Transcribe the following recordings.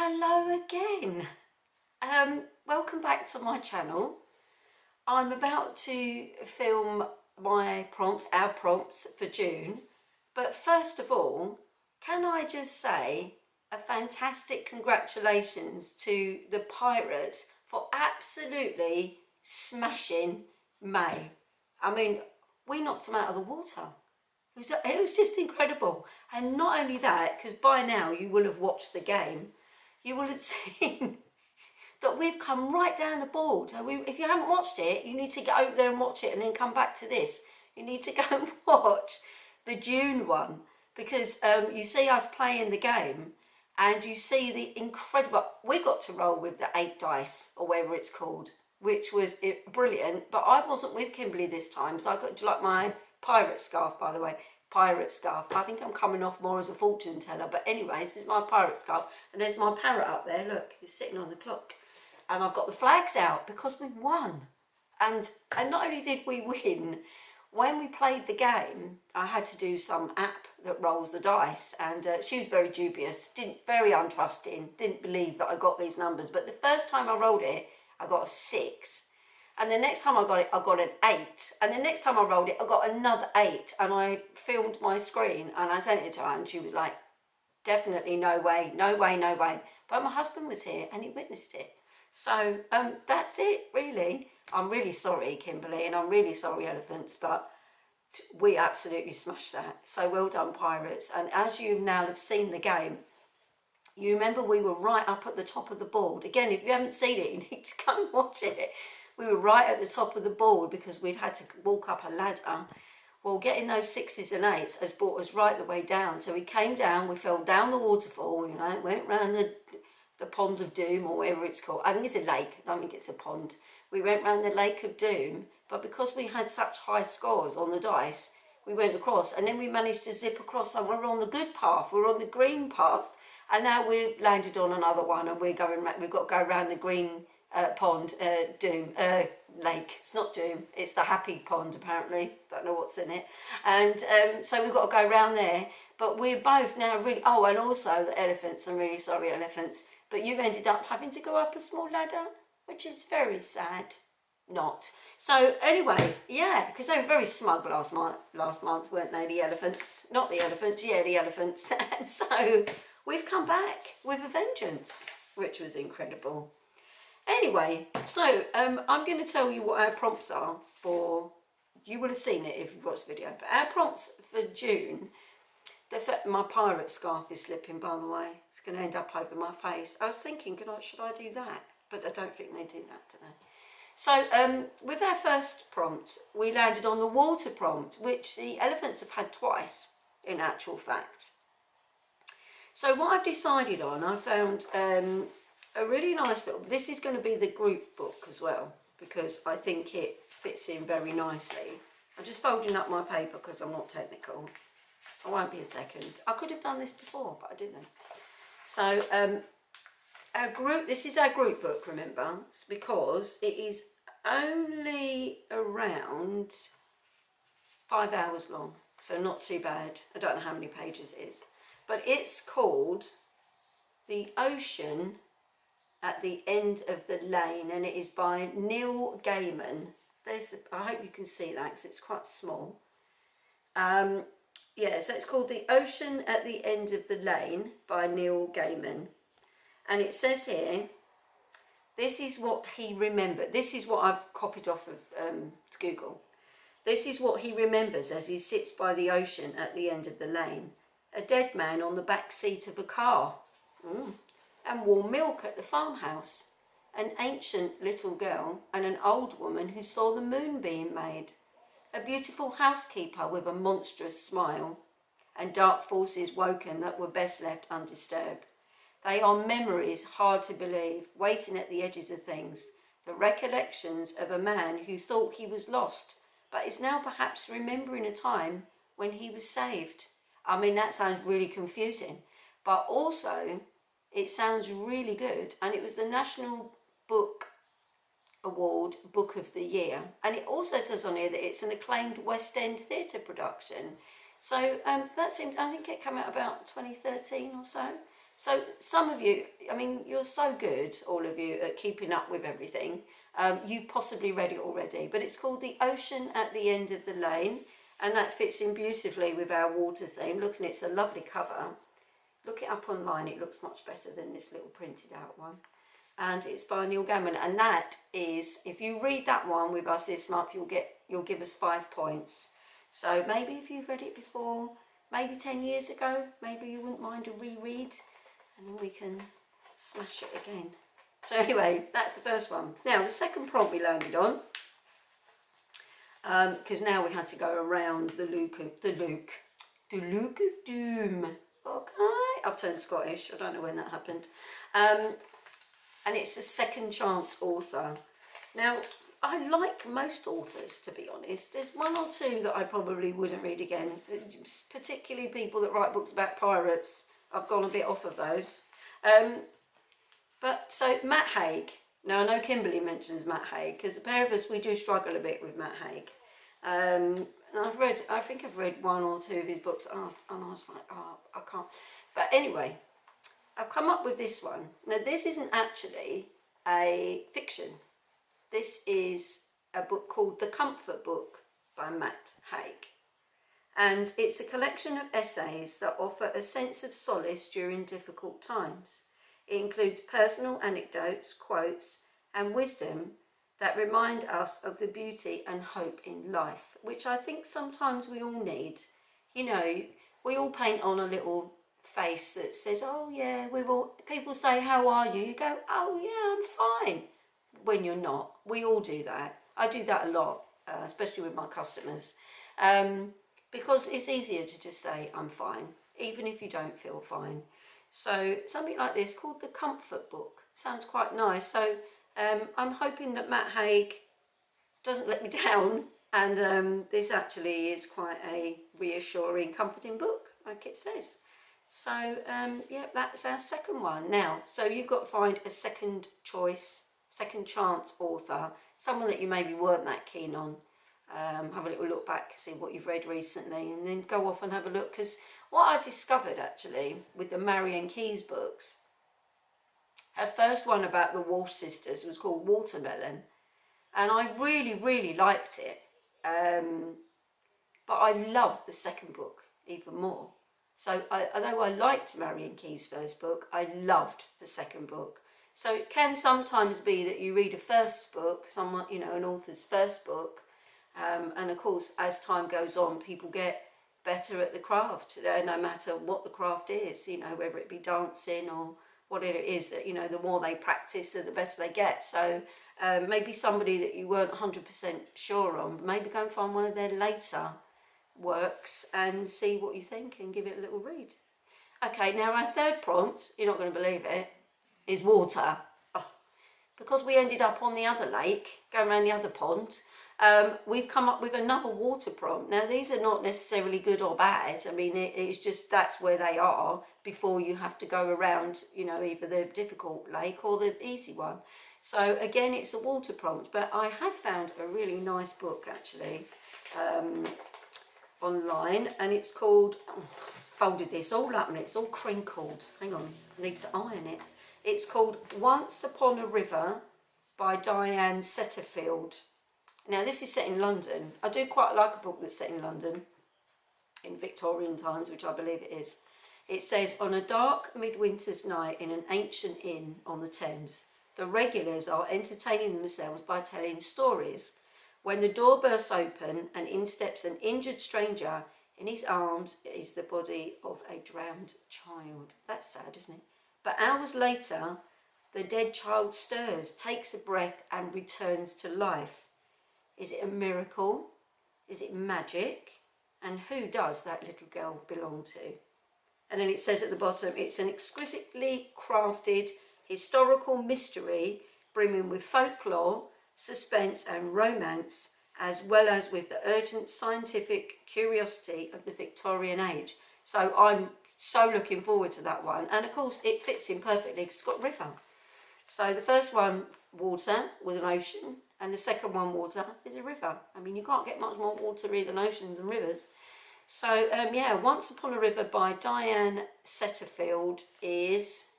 Hello again. Welcome back to my channel. I'm about to film our prompts for June. But first of all, can I just say a fantastic congratulations to the Pirates for absolutely smashing May. I mean, we knocked them out of the water. It was just incredible. And not only that, because by now you will have watched the game, you will have seen that we've come right down the board. So if you haven't watched it, you need to get over there and watch it and then come back to this. You need to go and watch the June one because you see us playing the game and you see the incredible... We got to roll with the 8 dice or whatever it's called, which was brilliant. But I wasn't with Kimberly this time, so I got to like my pirate scarf, by the way. Pirate scarf. I think I'm coming off more as a fortune teller, but anyway, this is my pirate scarf, and there's my parrot up there. Look, he's sitting on the clock, and I've got the flags out because we won. And not only did we win, when we played the game, I had to do some app that rolls the dice, and she was very dubious, very untrusting, didn't believe that I got these numbers. But the first time I rolled it, I got a 6. And the next time I got it, I got an 8. And the next time I rolled it, I got another 8. And I filmed my screen and I sent it to her and she was like, definitely no way, no way, no way. But my husband was here and he witnessed it. So that's it, really. I'm really sorry, Kimberly, and I'm really sorry, Elephants, but we absolutely smashed that. So well done, Pirates. And as you now have seen the game, you remember we were right up at the top of the board. Again, if you haven't seen it, you need to come and watch it. We were right at the top of the board because we'd had to walk up a ladder. Well, getting those 6s and 8s has brought us right the way down. So we came down, we fell down the waterfall, you know, went round the Pond of Doom or whatever it's called. I think it's a lake, I don't think it's a pond. We went round the Lake of Doom, but because we had such high scores on the dice, we went across and then we managed to zip across and we're on the good path, we're on the green path, and now we've landed on another one and we've got to go around the green pond, Doom, lake. It's not Doom, it's the happy pond apparently, don't know what's in it. And so we've got to go around there, but we're both now really... Oh, and also the Elephants, I'm really sorry, Elephants, but you've ended up having to go up a small ladder, which is very sad. Not. So anyway, yeah, because they were very smug last month, weren't they, the Elephants? Not the Elephants, yeah, the Elephants. And so we've come back with a vengeance, which was incredible. Anyway, so I'm going to tell you what our prompts are for... You would have seen it if you've watched the video, but our prompts for June... My pirate scarf is slipping, by the way. It's going to end up over my face. I was thinking, should I do that? But I don't think they do that today. So with our first prompt, we landed on the water prompt, which the Elephants have had twice, in actual fact. So what I've decided on, I found a really nice little... This is going to be the group book as well, because I think it fits in very nicely. I'm just folding up my paper because I'm not technical. I won't be a second. I could have done this before, but I didn't. So this is our group book, remember, it's because it is only around 5 hours long, so not too bad. I don't know how many pages it is, but it's called The Ocean at the End of the Lane, and it is by Neil Gaiman. I hope you can see that because it's quite small. Yeah, so it's called The Ocean at the End of the Lane by Neil Gaiman. And it says here, this is what he remembered. This is what I've copied off of Google. This is what he remembers as he sits by the ocean at the end of the lane. A dead man on the back seat of a car. And warm milk at the farmhouse. An ancient little girl and an old woman who saw the moon being made. A beautiful housekeeper with a monstrous smile, and dark forces woken that were best left undisturbed. They are memories hard to believe, waiting at the edges of things, the recollections of a man who thought he was lost, but is now perhaps remembering a time when he was saved. I mean, that sounds really confusing, but also it sounds really good, and it was the National Book Award Book of the Year, and it also says on here that it's an acclaimed West End theatre production. So that seems, I think it came out about 2013 or so. So some of you, I mean, you're so good, all of you, at keeping up with everything. You've possibly read it already, but it's called The Ocean at the End of the Lane, and that fits in beautifully with our water theme. Look, and it's a lovely cover. Look it up online, it looks much better than this little printed out one. And it's by Neil Gaiman, and that is, if you read that one with us this month, you'll give us 5 points. So maybe if you've read it before, maybe 10 years ago, maybe you wouldn't mind a reread, and then we can smash it again. So anyway, that's the first one. Now the second prompt we landed on, because now we had to go around the Luke of Doom. Okay, I've turned Scottish. I don't know when that happened. And it's a second chance author. Now, I like most authors, to be honest. There's one or two that I probably wouldn't read again, particularly people that write books about pirates. I've gone a bit off of those. But so Matt Haig. Now I know Kimberly mentions Matt Haig, because the pair of us, we do struggle a bit with Matt Haig. And I think I've read one or two of his books, and I was like, oh, I can't. But anyway, I've come up with this one. Now this isn't actually a fiction. This is a book called The Comfort Book by Matt Haig. And it's a collection of essays that offer a sense of solace during difficult times. It includes personal anecdotes, quotes, and wisdom that remind us of the beauty and hope in life, which I think sometimes we all need. You know, we all paint on a little face that says, oh yeah, people say, how are you? You go, oh yeah, I'm fine. When you're not. We all do that. I do that a lot, especially with my customers. Because it's easier to just say, I'm fine, even if you don't feel fine. So something like this called The Comfort Book sounds quite nice. So I'm hoping that Matt Haig doesn't let me down, and this actually is quite a reassuring, comforting book, like it says. So yeah, that's our second one. Now, so you've got to find a second choice, second chance author, someone that you maybe weren't that keen on. Have a little look back, see what you've read recently, and then go off and have a look. Because what I discovered actually with the Marian Keyes books, her first one about the Walsh sisters was called Watermelon, and I really, really liked it. But I loved the second book even more. So although I liked Marian Keyes' first book, I loved the second book. So it can sometimes be that you read a first book, someone, you know, an author's first book, and of course, as time goes on, people get better at the craft, no matter what the craft is, you know, whether it be dancing or whatever it is, that, you know, the more they practice, the better they get. So maybe somebody that you weren't 100% sure on, maybe go and find one of their later works and see what you think and give it a little read. Okay, now our third prompt, you're not going to believe it, is water. Oh, because we ended up on the other lake, going around the other pond, we've come up with another water prompt. Now these are not necessarily good or bad. I mean, it's just that's where they are before you have to go around, you know, either the difficult lake or the easy one. So again, it's a water prompt, but I have found a really nice book actually online, and it's called, folded this all up and it's all crinkled. Hang on, I need to iron it. It's called Once Upon a River by Diane Setterfield. Now this is set in London. I do quite like a book that's set in London, in Victorian times, which I believe it is. It says, on a dark midwinter's night in an ancient inn on the Thames, the regulars are entertaining themselves by telling stories. When the door bursts open and in steps an injured stranger, in his arms is the body of a drowned child. That's sad, isn't it? But hours later, the dead child stirs, takes a breath and returns to life. Is it a miracle? Is it magic? And who does that little girl belong to? And then it says at the bottom, it's an exquisitely crafted historical mystery brimming with folklore, suspense and romance, as well as with the urgent scientific curiosity of the Victorian age. So I'm so looking forward to that one. And of course it fits in perfectly because it's got river. So the first one, water, was an ocean, and the second one, water, is a river. I mean, you can't get much more watery than oceans and rivers. So yeah, Once Upon a River by Diane Setterfield is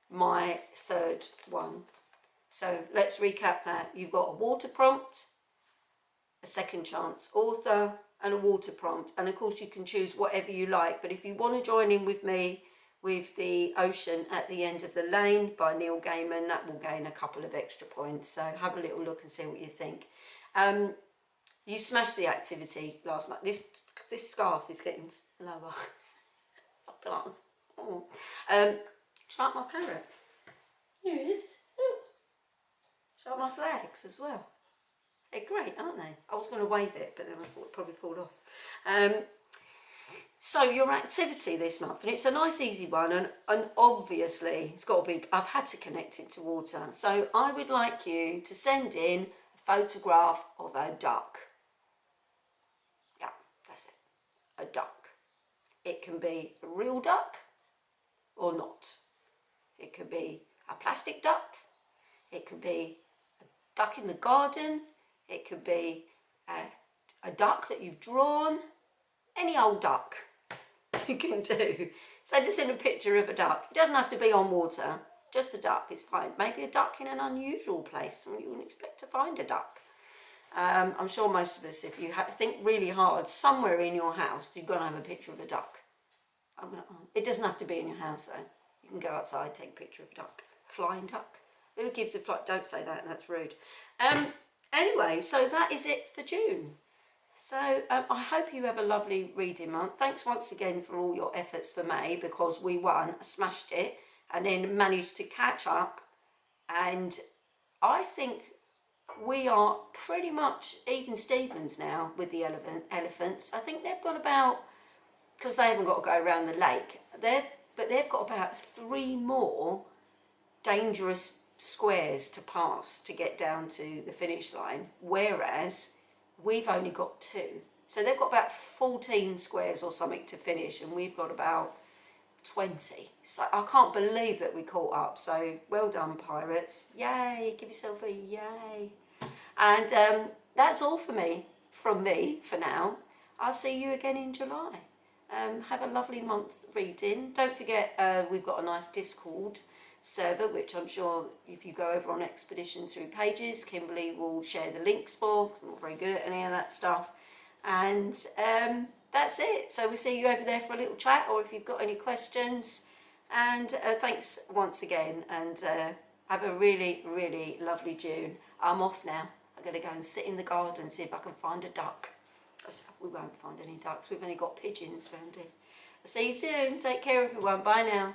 my third one. So let's recap that. You've got a water prompt, a second chance author, and a water prompt. And of course you can choose whatever you like, but if you want to join in with me with The Ocean at the End of the Lane by Neil Gaiman, that will gain a couple of extra points. So have a little look and see what you think. You smashed the activity last month. This scarf is getting lower. Oh. It's like my parrot. Here it is. It's like my flags as well. They're great, aren't they? I was going to wave it, but then I thought it'd probably fall off. So your activity this month, and it's a nice easy one, and obviously it's got to be, I've had to connect it to water. So I would like you to send in a photograph of a duck. Yeah, that's it. A duck. It can be a real duck or not. It could be a plastic duck. It could be a duck in the garden. It could be a duck that you've drawn. Any old duck you can do. Send us in a picture of a duck. It doesn't have to be on water. Just a duck, it's fine. Maybe a duck in an unusual place, and you wouldn't expect to find a duck. I'm sure most of us, if you think really hard, somewhere in your house, you're going to have a picture of a duck. It doesn't have to be in your house, though. You can go outside, take a picture of a duck. A flying duck. Who gives a fly? Don't say that, that's rude. Anyway, so that is it for June. So I hope you have a lovely reading month. Thanks once again for all your efforts for May, because we won, smashed it, and then managed to catch up. And I think we are pretty much even Stevens now with the elephants. I think they've got about, because they haven't got to go around the lake, they've got about 3 more dangerous squares to pass to get down to the finish line, whereas we've only got 2. So they've got about 14 squares or something to finish, and we've got about 20. So I can't believe that we caught up. So well done, Pirates. Yay, give yourself a yay. And that's all from me for now. I'll see you again in July. Have a lovely month reading. Don't forget, we've got a nice Discord server, which I'm sure if you go over on Expedition Through Pages, Kimberly will share the links for, because I'm not very good at any of that stuff. And that's it. So we'll see you over there for a little chat, or if you've got any questions. And thanks once again, and have a really, really lovely June. I'm off now. I'm going to go and sit in the garden and see if I can find a duck. We won't find any ducks. We've only got pigeons around here. I'll see you soon. Take care, everyone. Bye now.